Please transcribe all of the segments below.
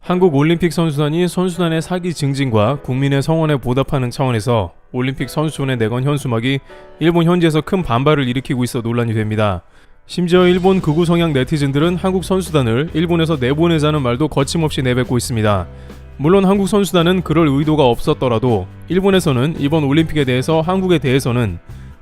한국 올림픽 선수단이 선수단의 사기 증진과 국민의 성원에 보답하는 차원에서 올림픽 선수촌에 내건 현수막이 일본 현지에서 큰 반발을 일으키고 있어 논란이 됩니다. 심지어 일본 극우 성향 네티즌들은 한국 선수단을 일본에서 내보내자는 말도 거침없이 내뱉고 있습니다. 물론 한국 선수단은 그럴 의도가 없었더라도 일본에서는 이번 올림픽에 대해서 한국에 대해서는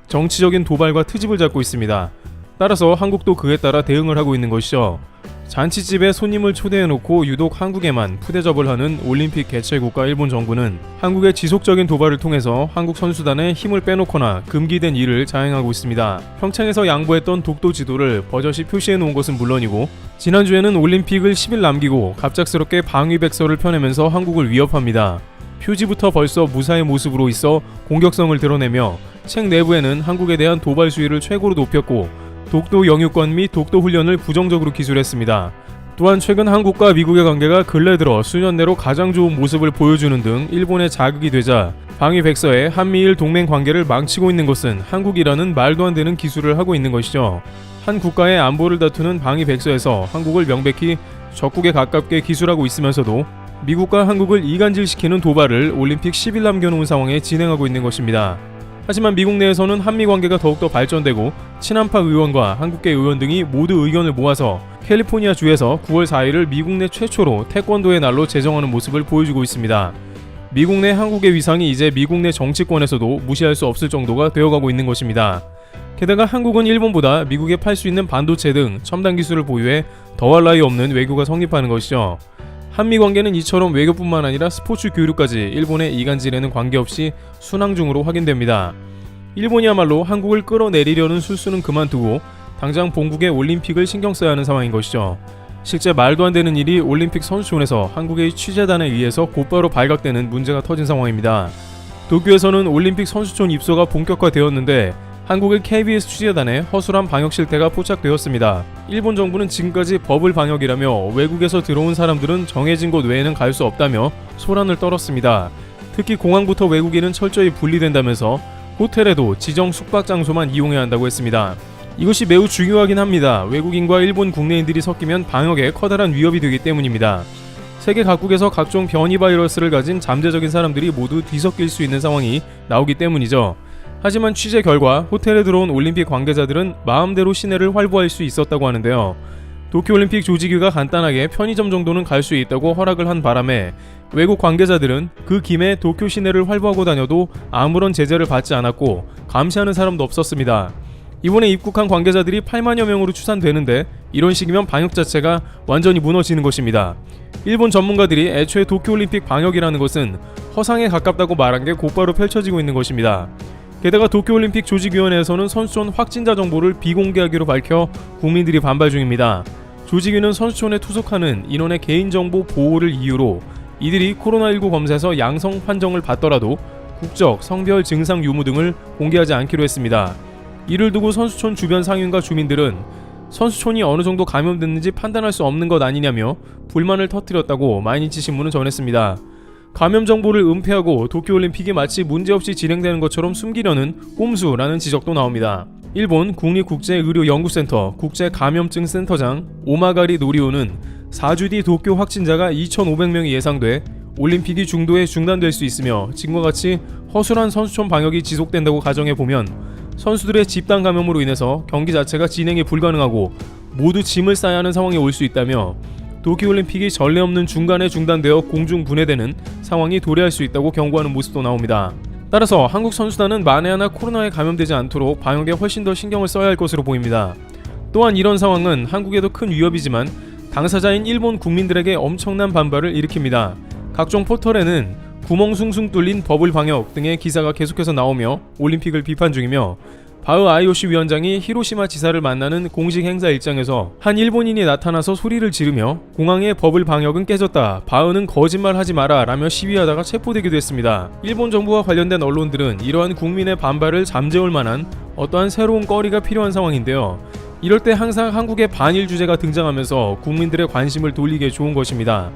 정치적인 도발과 트집을 잡고 있습니다. 따라서 한국도 그에 따라 대응을 하고 있는 것이죠. 잔치집에 손님을 초대해놓고 유독 한국에만 푸대접을 하는 올림픽 개최국가 일본 정부는 한국의 지속적인 도발을 통해서 한국 선수단에 힘을 빼놓거나 금기된 일을 자행하고 있습니다. 평창에서 양보했던 독도 지도를 버젓이 표시해놓은 것은 물론이고 지난주에는 올림픽을 10일 남기고 갑작스럽게 방위백서를 펴내면서 한국을 위협합니다. 표지부터 벌써 무사의 모습으로 있어 공격성을 드러내며 책 내부에는 한국에 대한 도발 수위를 최고로 높였고 독도 영유권 및 독도 훈련을 부정적으로 기술했습니다. 또한 최근 한국과 미국의 관계가 근래 들어 수년 내로 가장 좋은 모습을 보여주는 등 일본에 자극이 되자 방위백서에 한미일 동맹 관계를 망치고 있는 것은 한국이라는 말도 안 되는 기술을 하고 있는 것이죠. 한 국가의 안보를 다투는 방위백서에서 한국을 명백히 적국에 가깝게 기술하고 있으면서도 미국과 한국을 이간질시키는 도발을 올림픽 10일 남겨놓은 상황에 진행하고 있는 것입니다. 하지만 미국 내에서는 한미 관계가 더욱더 발전되고 친한파 의원과 한국계 의원 등이 모두 의견을 모아서 캘리포니아 주에서 9월 4일을 미국 내 최초로 태권도의 날로 제정하는 모습을 보여주고 있습니다. 미국 내 한국의 위상이 이제 미국 내 정치권에서도 무시할 수 없을 정도가 되어가고 있는 것입니다. 게다가 한국은 일본보다 미국에 팔 수 있는 반도체 등 첨단 기술을 보유해 더할 나위 없는 외교가 성립하는 것이죠. 한미 관계는 이처럼 외교뿐만 아니라 스포츠 교류까지 일본의 이간질에는 관계없이 순항 중으로 확인됩니다. 일본이야말로 한국을 끌어내리려는 술수는 그만두고 당장 본국의 올림픽을 신경 써야 하는 상황인 것이죠. 실제 말도 안 되는 일이 올림픽 선수촌에서 한국의 취재단에 의해서 곧바로 발각되는 문제가 터진 상황입니다. 도쿄에서는 올림픽 선수촌 입소가 본격화되었는데 한국의 KBS 취재단에 허술한 방역 실태가 포착되었습니다. 일본 정부는 지금까지 버블 방역이라며 외국에서 들어온 사람들은 정해진 곳 외에는 갈 수 없다며 소란을 떨었습니다. 특히 공항부터 외국인은 철저히 분리된다면서 호텔에도 지정 숙박 장소만 이용해야 한다고 했습니다. 이것이 매우 중요하긴 합니다. 외국인과 일본 국내인들이 섞이면 방역에 커다란 위협이 되기 때문입니다. 세계 각국에서 각종 변이 바이러스를 가진 잠재적인 사람들이 모두 뒤섞일 수 있는 상황이 나오기 때문이죠. 하지만 취재 결과 호텔에 들어온 올림픽 관계자들은 마음대로 시내를 활보할 수 있었다고 하는데요. 도쿄올림픽 조직위가 간단하게 편의점 정도는 갈 수 있다고 허락을 한 바람에 외국 관계자들은 그 김에 도쿄 시내를 활보하고 다녀도 아무런 제재를 받지 않았고 감시하는 사람도 없었습니다. 이번에 입국한 관계자들이 8만여 명으로 추산되는데 이런 식이면 방역 자체가 완전히 무너지는 것입니다. 일본 전문가들이 애초에 도쿄올림픽 방역이라는 것은 허상에 가깝다고 말한 게 곧바로 펼쳐지고 있는 것입니다. 게다가 도쿄올림픽 조직위원회에서는 선수촌 확진자 정보를 비공개하기로 밝혀 국민들이 반발 중입니다. 조직위는 선수촌에 투숙하는 인원의 개인정보 보호를 이유로 이들이 코로나19 검사에서 양성 판정을 받더라도 국적, 성별, 증상 유무 등을 공개하지 않기로 했습니다. 이를 두고 선수촌 주변 상인과 주민들은 선수촌이 어느 정도 감염됐는지 판단할 수 없는 것 아니냐며 불만을 터뜨렸다고 마이니치 신문은 전했습니다. 감염 정보를 은폐하고 도쿄올림픽이 마치 문제없이 진행되는 것처럼 숨기려는 꼼수라는 지적도 나옵니다. 일본 국립국제의료연구센터 국제감염증센터장 오마가리 노리오는 4주 뒤 도쿄 확진자가 2,500명이 예상돼 올림픽이 중도에 중단될 수 있으며 지금과 같이 허술한 선수촌 방역이 지속된다고 가정해보면 선수들의 집단 감염으로 인해서 경기 자체가 진행이 불가능하고 모두 짐을 싸야 하는 상황이 올 수 있다며 도쿄올림픽이 전례 없는 중간에 중단되어 공중 분해되는 상황이 도래할 수 있다고 경고하는 모습도 나옵니다. 따라서 한국 선수단은 만에 하나 코로나에 감염되지 않도록 방역에 훨씬 더 신경을 써야 할 것으로 보입니다. 또한 이런 상황은 한국에도 큰 위협이지만 당사자인 일본 국민들에게 엄청난 반발을 일으킵니다. 각종 포털에는 구멍 숭숭 뚫린 버블 방역 등의 기사가 계속해서 나오며 올림픽을 비판 중이며 바흐 IOC 위원장이 히로시마 지사를 만나는 공식 행사 일정에서 한 일본인이 나타나서 소리를 지르며 공항의 버블 방역은 깨졌다, 바흐는 거짓말하지 마라 라며 시위하다가 체포되기도 했습니다. 일본 정부와 관련된 언론들은 이러한 국민의 반발을 잠재울 만한 어떠한 새로운 거리가 필요한 상황인데요. 이럴 때 항상 한국의 반일 주제가 등장하면서 국민들의 관심을 돌리기에 좋은 것입니다.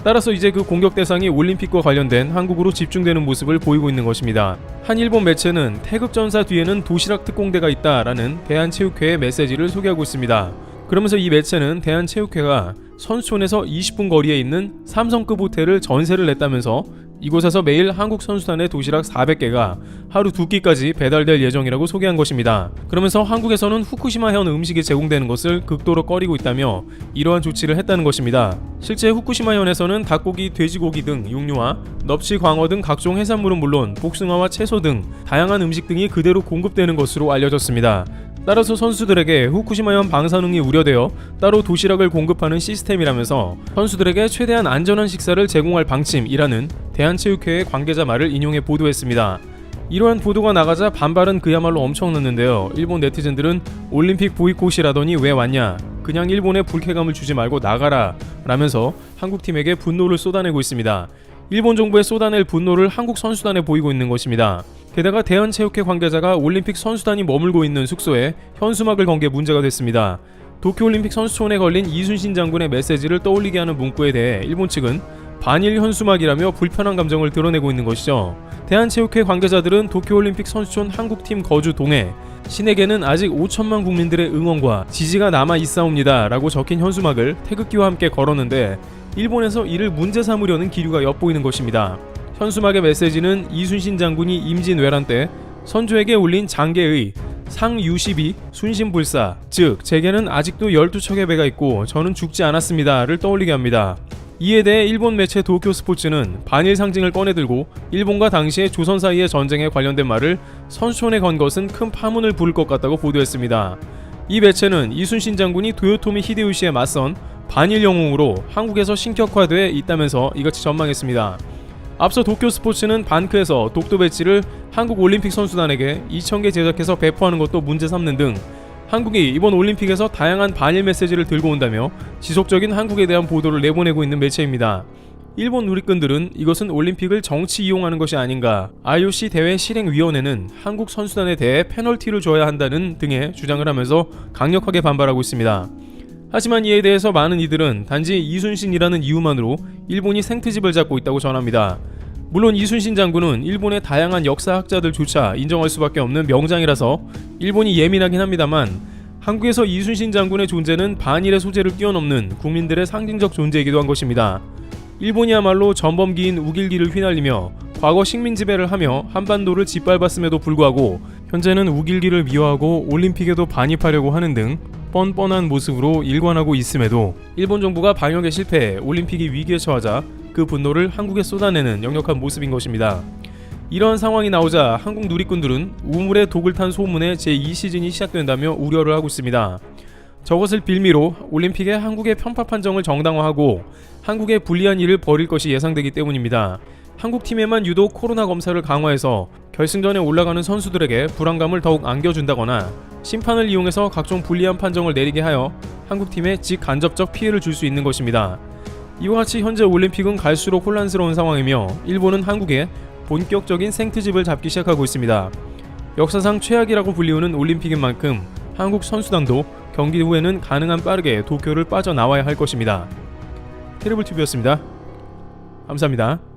따라서 이제 그 공격 대상이 올림픽과 관련된 한국으로 집중되는 모습을 보이고 있는 것입니다. 한 일본 매체는 태극전사 뒤에는 도시락 특공대가 있다라는 대한체육회의 메시지를 소개하고 있습니다. 그러면서 이 매체는 대한체육회가 선수촌에서 20분 거리에 있는 삼성급 호텔을 전세를 냈다면서 이곳에서 매일 한국 선수단의 도시락 400개가 하루 2끼까지 배달될 예정이라고 소개한 것입니다. 그러면서 한국에서는 후쿠시마현 음식이 제공되는 것을 극도로 꺼리고 있다며 이러한 조치를 했다는 것입니다. 실제 후쿠시마현에서는 닭고기, 돼지고기 등 육류와 넙치, 광어 등 각종 해산물은 물론 복숭아와 채소 등 다양한 음식 등이 그대로 공급되는 것으로 알려졌습니다. 따라서 선수들에게 후쿠시마현 방사능이 우려되어 따로 도시락을 공급하는 시스템이라면서 선수들에게 최대한 안전한 식사를 제공할 방침이라는 대한체육회의 관계자 말을 인용해 보도했습니다. 이러한 보도가 나가자 반발은 그야말로 엄청났는데요. 일본 네티즌들은 올림픽 보이콧이라더니 왜 왔냐, 그냥 일본에 불쾌감을 주지 말고 나가라 라면서 한국팀에게 분노를 쏟아내고 있습니다. 일본 정부에 쏟아낼 분노를 한국 선수단에 보이고 있는 것입니다. 게다가 대한체육회 관계자가 올림픽 선수단이 머물고 있는 숙소에 현수막을 건 게 문제가 됐습니다. 도쿄올림픽 선수촌에 걸린 이순신 장군의 메시지를 떠올리게 하는 문구에 대해 일본 측은 반일 현수막이라며 불편한 감정을 드러내고 있는 것이죠. 대한체육회 관계자들은 도쿄올림픽 선수촌 한국팀 거주 동해 신에게는 아직 5천만 국민들의 응원과 지지가 남아 있사옵니다 라고 적힌 현수막을 태극기와 함께 걸었는데 일본에서 이를 문제 삼으려는 기류가 엿보이는 것입니다. 현수막의 메시지는 이순신 장군이 임진왜란 때 선조에게 올린 장계의 상유시비 순신불사, 즉 제게는 아직도 12척의 배가 있고 저는 죽지 않았습니다를 떠올리게 합니다. 이에 대해 일본 매체 도쿄스포츠는 반일 상징을 꺼내들고 일본과 당시의 조선 사이의 전쟁에 관련된 말을 선수촌에 건 것은 큰 파문을 부를 것 같다고 보도했습니다. 이 매체는 이순신 장군이 도요토미 히데요시에 맞선 반일 영웅으로 한국에서 신격화돼 있다면서 이같이 전망했습니다. 앞서 도쿄스포츠는 반크에서 독도 배지를 한국 올림픽 선수단에게 2,000개 제작해서 배포하는 것도 문제 삼는 등 한국이 이번 올림픽에서 다양한 반일 메시지를 들고 온다며 지속적인 한국에 대한 보도를 내보내고 있는 매체입니다. 일본 누리꾼들은 이것은 올림픽을 정치 이용하는 것이 아닌가, IOC 대회 실행위원회는 한국 선수단에 대해 페널티를 줘야 한다는 등의 주장을 하면서 강력하게 반발하고 있습니다. 하지만 이에 대해서 많은 이들은 단지 이순신이라는 이유만으로 일본이 생트집을 잡고 있다고 전합니다. 물론 이순신 장군은 일본의 다양한 역사학자들조차 인정할 수밖에 없는 명장이라서 일본이 예민하긴 합니다만 한국에서 이순신 장군의 존재는 반일의 소재를 뛰어넘는 국민들의 상징적 존재이기도 한 것입니다. 일본이야말로 전범기인 우길기를 휘날리며 과거 식민지배를 하며 한반도를 짓밟았음에도 불구하고 현재는 우길기를 미화하고 올림픽에도 반입하려고 하는 등 뻔뻔한 모습으로 일관하고 있음에도 일본 정부가 방역에 실패해 올림픽이 위기에 처하자 그 분노를 한국에 쏟아내는 역력한 모습인 것입니다. 이러한 상황이 나오자 한국 누리꾼들은 우물에 독을 탄 소문에 제2시즌이 시작된다며 우려를 하고 있습니다. 저것을 빌미로 올림픽에 한국의 편파 판정을 정당화하고 한국에 불리한 일을 벌일 것이 예상되기 때문입니다. 한국팀에만 유독 코로나 검사를 강화해서 결승전에 올라가는 선수들에게 불안감을 더욱 안겨준다거나 심판을 이용해서 각종 불리한 판정을 내리게 하여 한국팀에 직간접적 피해를 줄 수 있는 것입니다. 이와 같이 현재 올림픽은 갈수록 혼란스러운 상황이며 일본은 한국에 본격적인 생트집을 잡기 시작하고 있습니다. 역사상 최악이라고 불리우는 올림픽인 만큼 한국 선수단도 경기 후에는 가능한 빠르게 도쿄를 빠져나와야 할 것입니다. 테레블TV였습니다. 감사합니다.